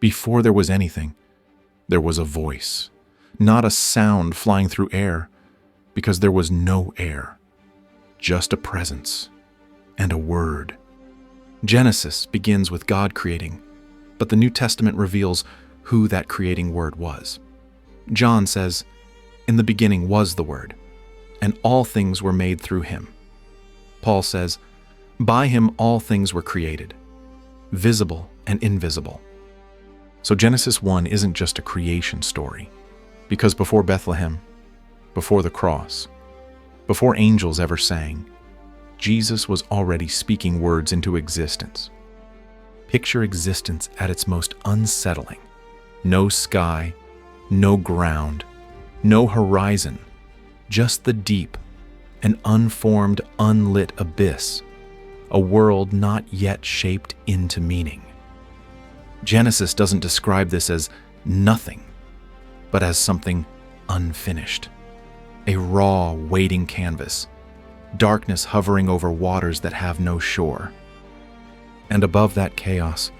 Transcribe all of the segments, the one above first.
Before there was anything, there was a voice, not a sound flying through air, because there was no air, just a presence and a word. Genesis begins with God creating, but the New Testament reveals who that creating word was. John says, "In the beginning was the Word, and all things were made through him." Paul says, "By him all things were created, visible and invisible." So Genesis 1 isn't just a creation story, because before Bethlehem, before the cross, before angels ever sang, Jesus was already speaking words into existence. Picture existence at its most unsettling. No sky, no ground, no horizon, just the deep, an unformed, unlit abyss, a world not yet shaped into meaning. Genesis doesn't describe this as nothing, but as something unfinished, a raw, waiting canvas, darkness hovering over waters that have no shore. And above that chaos,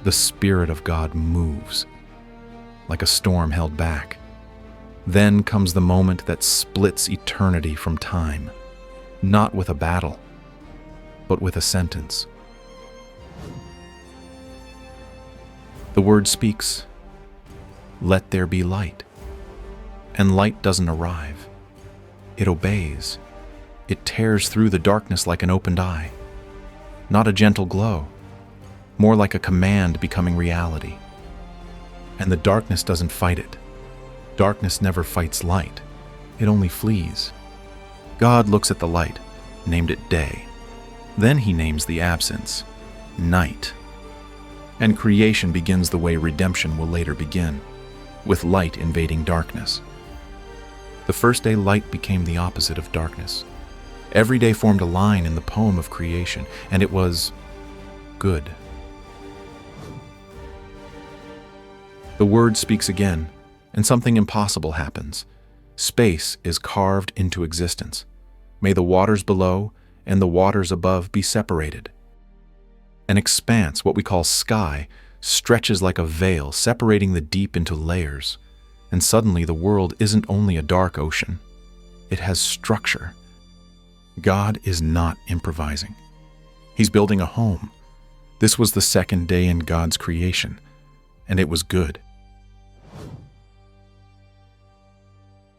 the Spirit of God moves, like a storm held back. Then comes the moment that splits eternity from time, not with a battle, but with a sentence. The Word speaks, "Let there be light." And light doesn't arrive. It obeys. It tears through the darkness like an opened eye. Not a gentle glow, more like a command becoming reality. And the darkness doesn't fight it. Darkness never fights light. It only flees. God looks at the light, named it day. Then he names the absence, night. And creation begins the way redemption will later begin, with light invading darkness. The first day light became the opposite of darkness. Every day formed a line in the poem of creation, and it was good. The Word speaks again, and something impossible happens. Space is carved into existence. May the waters below and the waters above be separated. An expanse, what we call sky, stretches like a veil, separating the deep into layers. And suddenly the world isn't only a dark ocean. It has structure. God is not improvising. He's building a home. This was the second day in God's creation, and it was good.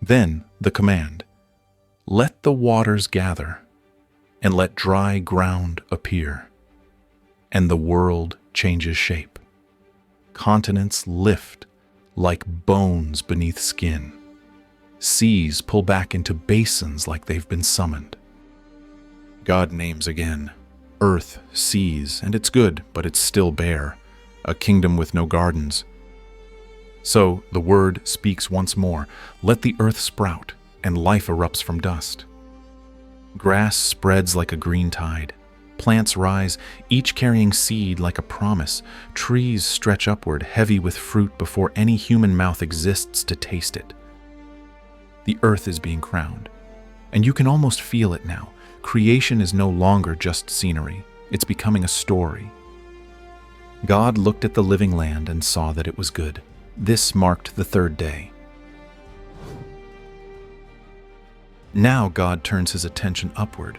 Then the command, "Let the waters gather, and let dry ground appear." And the world changes shape. Continents lift like bones beneath skin. Seas pull back into basins like they've been summoned. God names again, earth, seas, and it's good, but it's still bare, a kingdom with no gardens. So the Word speaks once more, "Let the earth sprout, and life erupts from dust." Grass spreads like a green tide. Plants rise, each carrying seed like a promise. Trees stretch upward, heavy with fruit before any human mouth exists to taste it. The earth is being crowned, and you can almost feel it now. Creation is no longer just scenery. It's becoming a story. God looked at the living land and saw that it was good. This marked the third day. Now God turns his attention upward,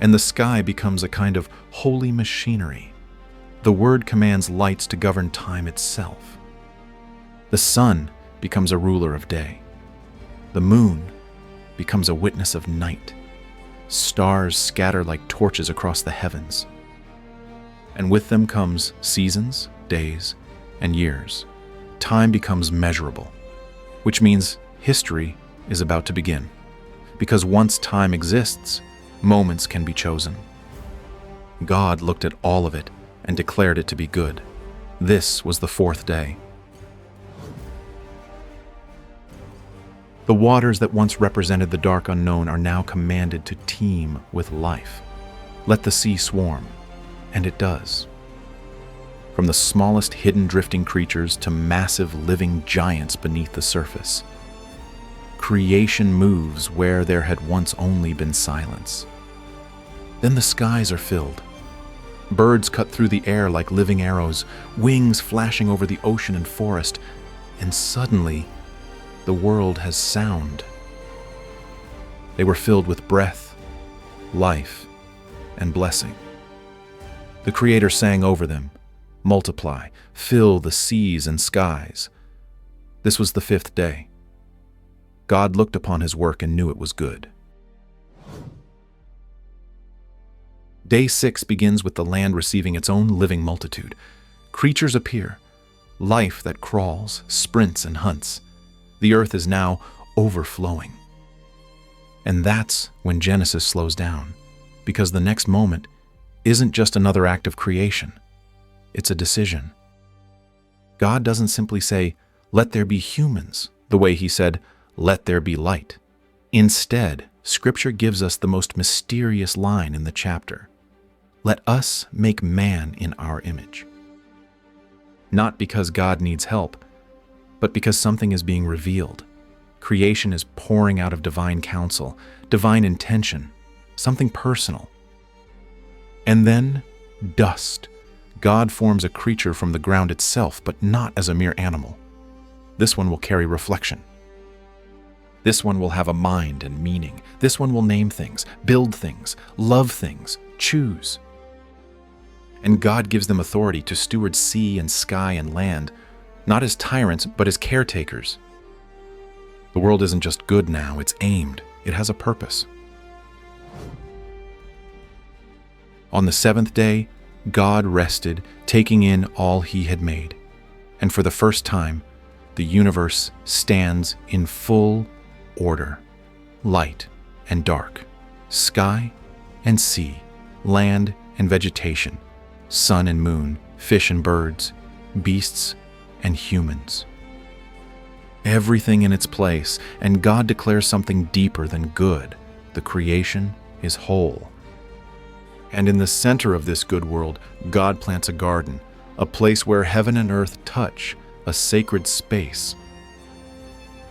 and the sky becomes a kind of holy machinery. The Word commands lights to govern time itself. The sun becomes a ruler of day. The moon becomes a witness of night. Stars scatter like torches across the heavens. And with them comes seasons, days, and years. Time becomes measurable, which means history is about to begin. Because once time exists, moments can be chosen. God looked at all of it and declared it to be good. This was the fourth day. The waters that once represented the dark unknown are now commanded to teem with life. Let the sea swarm, and it does. From the smallest hidden drifting creatures to massive living giants beneath the surface. Creation moves where there had once only been silence. Then the skies are filled. Birds cut through the air like living arrows, wings flashing over the ocean and forest, and suddenly, the world has sound. They were filled with breath, life, and blessing. The Creator sang over them, multiply, fill the seas and skies. This was the 5th day. God looked upon his work and knew it was good. Day 6 begins with the land receiving its own living multitude. Creatures appear, life that crawls, sprints, and hunts. The earth is now overflowing. And that's when Genesis slows down, because the next moment isn't just another act of creation. It's a decision. God doesn't simply say, "Let there be humans," the way he said, "Let there be light." Instead, Scripture gives us the most mysterious line in the chapter. Let us make man in our image. Not because God needs help, but because something is being revealed. Creation is pouring out of divine counsel, divine intention, something personal. And then, dust. God forms a creature from the ground itself, but not as a mere animal. This one will carry reflection. This one will have a mind and meaning. This one will name things, build things, love things, choose. And God gives them authority to steward sea and sky and land, not as tyrants, but as caretakers. The world isn't just good now, it's aimed. It has a purpose. On the 7th day, God rested, taking in all he had made. And for the first time, the universe stands in full order. Light and dark, sky and sea, land and vegetation, sun and moon, fish and birds, beasts and humans. Everything in its place, and God declares something deeper than good. The creation is whole. And in the center of this good world, God plants a garden, a place where heaven and earth touch, a sacred space.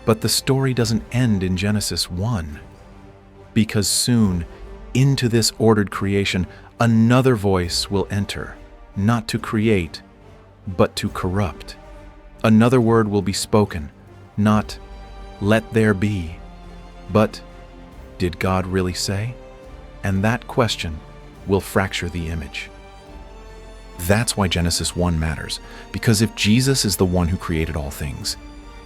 But the story doesn't end in Genesis 1, because soon, into this ordered creation, another voice will enter, not to create, but to corrupt. Another word will be spoken, not "let there be," but "did God really say?" And that question will fracture the image. That's why Genesis 1 matters, because if Jesus is the one who created all things,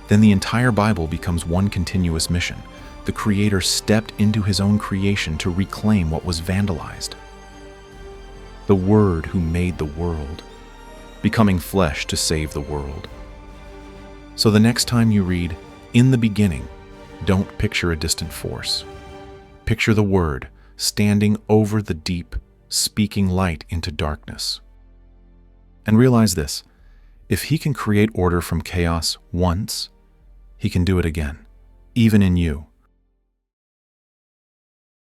then the entire Bible becomes one continuous mission. The Creator stepped into his own creation to reclaim what was vandalized. The Word who made the world, becoming flesh to save the world. So the next time you read, "In the beginning," don't picture a distant force. Picture the Word standing over the deep, speaking light into darkness. And realize this, if he can create order from chaos once, he can do it again, even in you.